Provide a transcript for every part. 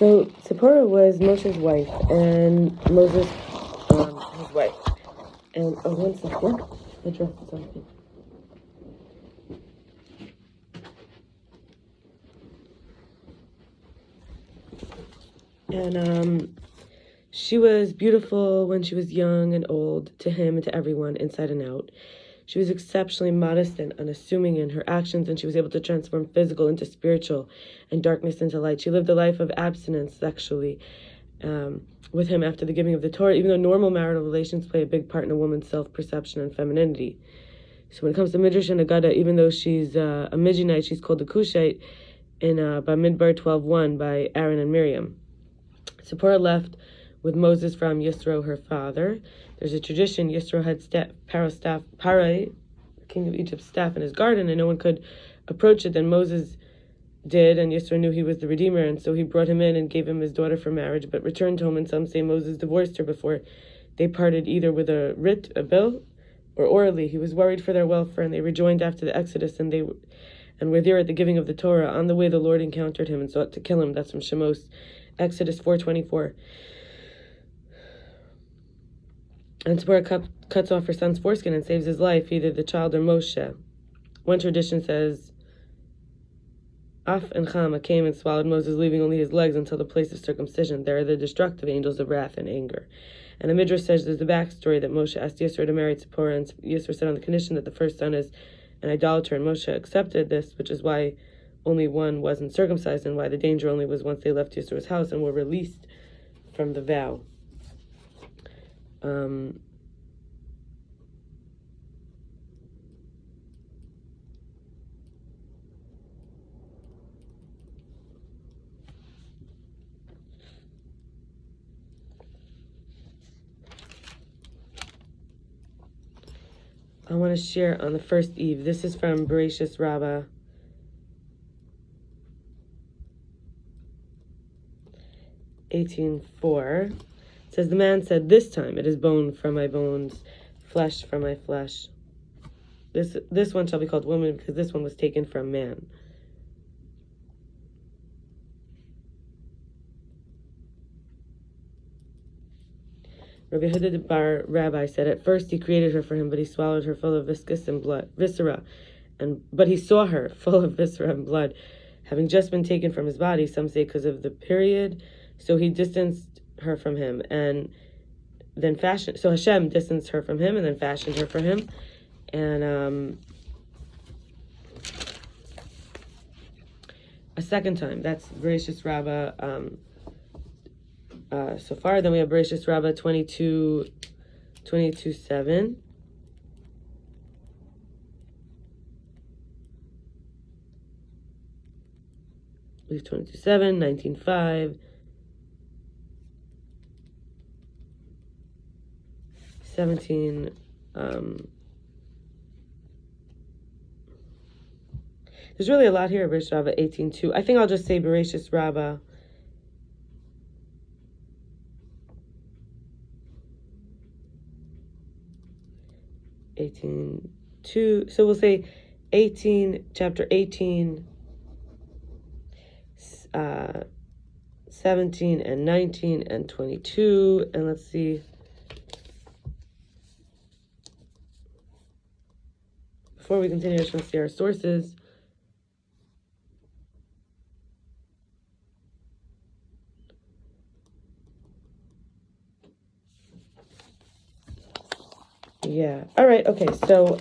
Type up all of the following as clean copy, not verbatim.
So Zipporah was Moshe's wife, and Moses, his wife. And one second, I dropped something. And she was beautiful when she was young and old, to him and to everyone, inside and out. She was exceptionally modest and unassuming in her actions, and she was able to transform physical into spiritual and darkness into light. She lived a life of abstinence sexually with him after the giving of the Torah, even though normal marital relations play a big part in a woman's self-perception and femininity. So when it comes to Midrash and aggadah, even though she's a Midianite, she's called a Cushite in Bamidbar 12:1 by Aaron and Miriam. Zipporah left with Moses from Yisro, her father. There's a tradition, Yisro had pirkei, king of Egypt's staff in his garden, and no one could approach it. Then Moses did, and Yisro knew he was the Redeemer, and so he brought him in and gave him his daughter for marriage, but returned home, and some say Moses divorced her before they parted, either with a writ, a bill, or orally. He was worried for their welfare, and they rejoined after the Exodus, and were there at the giving of the Torah. On the way, the Lord encountered him and sought to kill him. That's from Shemos, Exodus 4:24. And Zipporah cuts off her son's foreskin and saves his life, either the child or Moshe. One tradition says, Af and Chama came and swallowed Moses, leaving only his legs until the place of circumcision. They are the destructive angels of wrath and anger. And the Midrash says there's the backstory that Moshe asked Yisro to marry Zipporah, and Yisro said on the condition that the first son is an idolater, and Moshe accepted this, which is why only one wasn't circumcised, and why the danger only was once they left Yisro's house and were released from the vow. I want to share on the first iyov. This is from bereishis Rabbah 18:4. It says, the man said, this time it is bone from my bones, flesh from my flesh. This one shall be called woman, because this one was taken from man. Rabbi Rabbah said, at first he created her for him, but he swallowed her full of viscera, but he saw her full of viscera and blood, having just been taken from his body, some say because of the period, so he distanced her from him, and then so Hashem distanced her from him, and then fashioned her for him, and a second time. That's bereishis Rabbah, so far. Then we have bereishis Rabbah 22:7. We have 22:7, 19:5, 17. There's really a lot here. Bereishis Rabbah 18:2. I think I'll just say bereishis Rabbah 18:2. So we'll say chapter 18, 17 and 19 and 22. And let's see. Before we continue, I just want to see our sources. Yeah. All right. Okay. So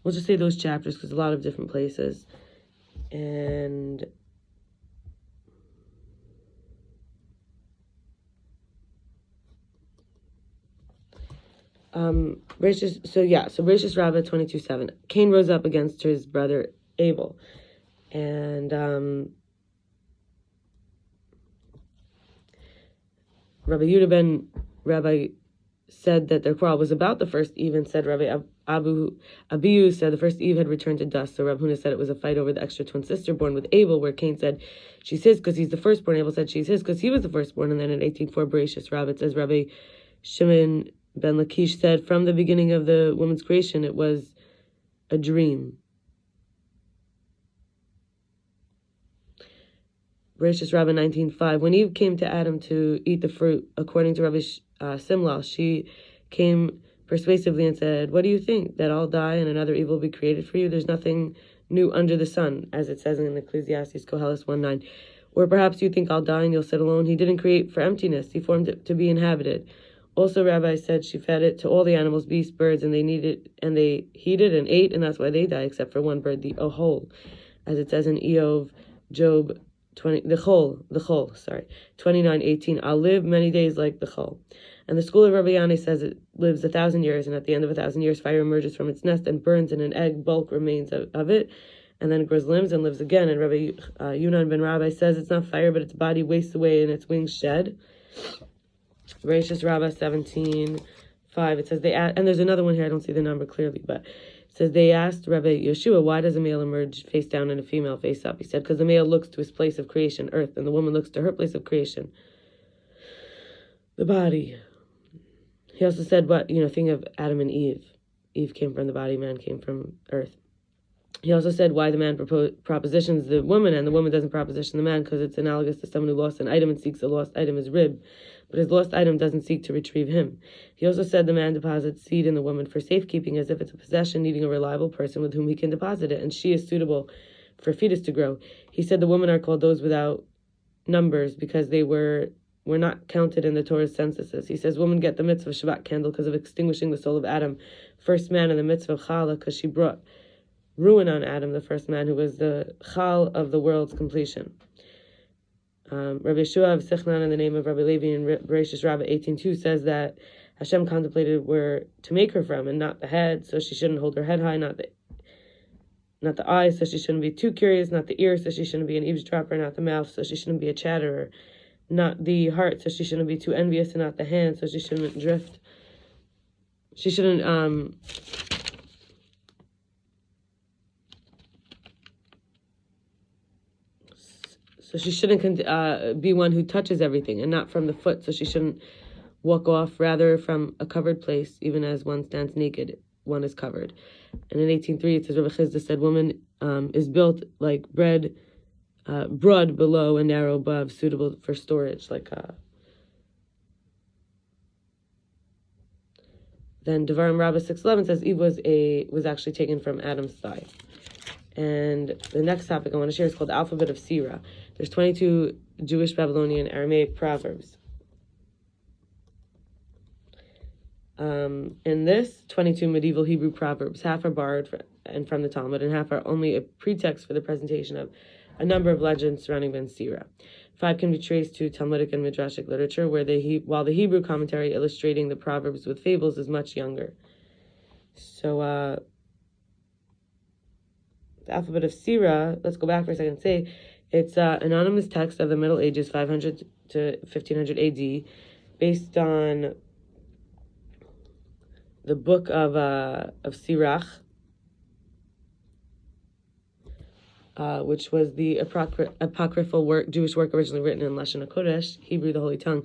we'll just say those chapters because a lot of different places. And bereishis Rabbah 22:7. Cain rose up against his brother Abel, and Rabbi Yehuda ben Rabbi said that their quarrel was about the first iyov, and said Rabbi Abihu said the first iyov had returned to dust. So Rabbi Huna said it was a fight over the extra twin sister born with Abel, where Cain said she's his because he's the firstborn. Abel said she's his because he was the firstborn. And then in 18:4 bereishis Rabbah it says Rabbi Shimon ben Lakish said from the beginning of the woman's creation it was a dream. bereishis Rabbah 19:5. When Eve came to Adam to eat the fruit, according to Rabbi Simlal, she came persuasively and said, "What do you think, that I'll die and another Eve will be created for you? There's nothing new under the sun," as it says in Ecclesiastes, koheles 1:9. Or perhaps you think I'll die and you'll sit alone. He didn't create for emptiness. He formed it to be inhabited. Also, Rabbi said she fed it to all the animals, beasts, birds, and they heated and ate, and that's why they die, except for one bird, the ohol, as it says in Iyov, Job 29:18. I'll live many days like the chol. And the school of Rabbi Yanai says it lives 1,000 years, and at the end of 1,000 years, fire emerges from its nest and burns, and an egg bulk remains of it, and then it grows limbs and lives again. And Rabbi Yunan ben Rabbi says it's not fire, but its body wastes away and its wings shed. Bereishis Rabbah 17:5. It says and there's another one here, I don't see the number clearly, but it says they asked Rabbi Yeshua, why does a male emerge face down and a female face up? He said, because the male looks to his place of creation, earth, and the woman looks to her place of creation, the body. He also said, think of Adam and Eve. Eve came from the body, man came from earth. He also said why the man propositions the woman and the woman doesn't proposition the man, because it's analogous to someone who lost an item and seeks a lost item, his rib, but his lost item doesn't seek to retrieve him. He also said the man deposits seed in the woman for safekeeping, as if it's a possession, needing a reliable person with whom he can deposit it, and she is suitable for a fetus to grow. He said the women are called those without numbers because they were not counted in the Torah's censuses. He says women get the mitzvah of Shabbat candle because of extinguishing the soul of Adam, first man, and the mitzvah of Chala because she brought ruin on Adam, the first man, who was the chal of the world's completion. Rabbi Yeshua of Sichnan, in the name of Rabbi Levi, in bereishis Rabbah 18:2, says that Hashem contemplated where to make her from, and not the head, so she shouldn't hold her head high, not the eyes, so she shouldn't be too curious, not the ears, so she shouldn't be an eavesdropper, not the mouth, so she shouldn't be a chatterer, not the heart, so she shouldn't be too envious, and not the hand, so she shouldn't drift. She shouldn't So she shouldn't be one who touches everything, and not from the foot. So she shouldn't walk off, rather from a covered place, even as one stands naked, one is covered. And in 18:3 it says, Rabbi Chizda said, woman is built like bread, broad below and narrow above, suitable for storage. Then devarim Rabbah 6:11 says Eve was actually taken from Adam's thigh. And the next topic I want to share is called the alphabet of sira. There's 22 Jewish, Babylonian, Aramaic proverbs. In this, 22 medieval Hebrew proverbs, half are borrowed from the Talmud, and half are only a pretext for the presentation of a number of legends surrounding Ben Sira. 5 can be traced to Talmudic and Midrashic literature, while the Hebrew commentary illustrating the proverbs with fables is much younger. So, the alphabet of sira, let's go back for a second and say, it's an anonymous text of the Middle Ages, 500 to 1500 AD, based on the Book of Sirach, which was the apocryphal Jewish work originally written in Lashon HaKodesh, Hebrew, the Holy Tongue,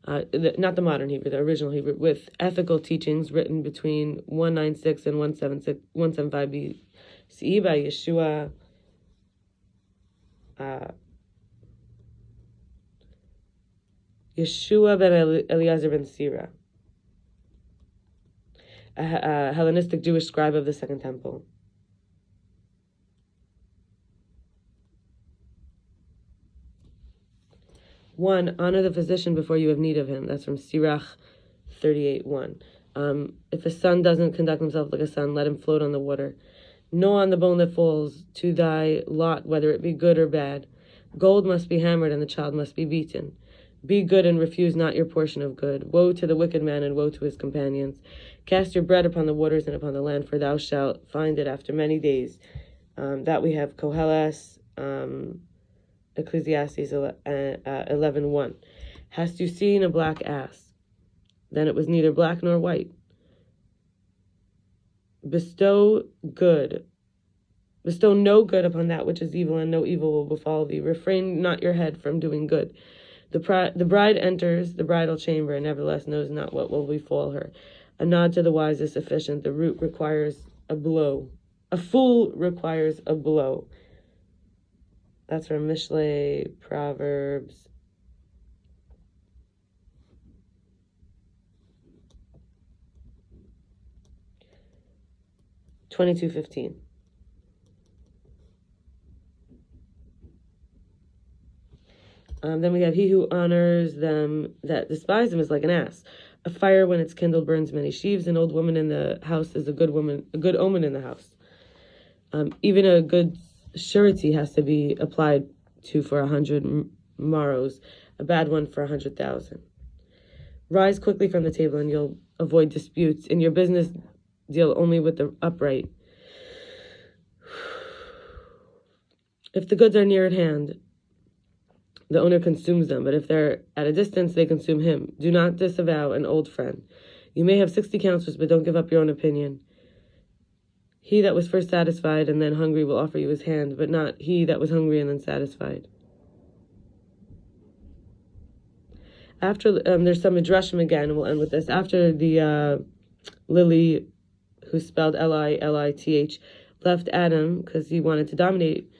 not the modern Hebrew, the original Hebrew, with ethical teachings written between 196 and 175 BCE by Yeshua ben Eliezer ben Sira, a Hellenistic Jewish scribe of the Second Temple. One, honor the physician before you have need of him. That's from Sirach 38:1. If a son doesn't conduct himself like a son, let him float on the water. Know on the bone that falls to thy lot, whether it be good or bad. Gold must be hammered, and the child must be beaten. Be good and refuse not your portion of good. Woe to the wicked man, and woe to his companions. Cast your bread upon the waters and upon the land, for thou shalt find it after many days. That we have koheles, Ecclesiastes 11:1. Hast you seen a black ass? Then it was neither black nor white. Bestow no good upon that which is evil, and no evil will befall thee. Refrain not your head from doing good. The bride enters the bridal chamber, and nevertheless knows not what will befall her. A nod to the wise is sufficient. The root requires a blow. A fool requires a blow. That's from Mishlei, Proverbs. $22.15. Then we have, he who honors them that despise him is like an ass. A fire when it's kindled burns many sheaves. An old woman in the house is a good omen in the house. Even a good surety has to be applied to for 100 morrows, a bad one for 100,000. Rise quickly from the table and you'll avoid disputes. In your business, deal only with the upright. If the goods are near at hand, the owner consumes them, but if they're at a distance, they consume him. Do not disavow an old friend. You may have 60 counselors, but don't give up your own opinion. He that was first satisfied and then hungry will offer you his hand, but not he that was hungry and then satisfied. After there's some Midrashim again, and we'll end with this. After the Lily, who spelled Lilith, left Adam because he wanted to dominate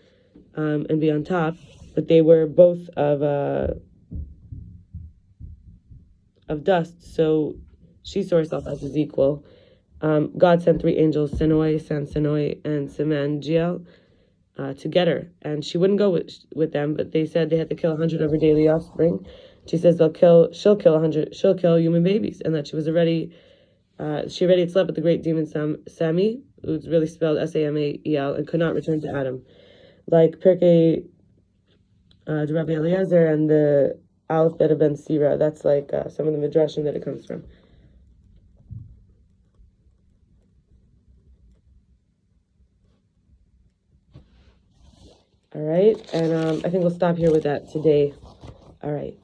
and be on top, but they were both of dust, so she saw herself as his equal. God sent 3 angels, Senoi, Sansenoi, and Semangiel, to get her, and she wouldn't go with them, but they said they had to kill 100 of her daily offspring. She says she'll kill 100, she'll kill human babies, and that she already had slept with the great demon Sami, who's really spelled Samael, and could not return to Adam. Like pirkei, the Rabbi Eliezer, and the alphabet of Ben Sira. That's like some of the Midrashim that it comes from. All right, and I think we'll stop here with that today. All right.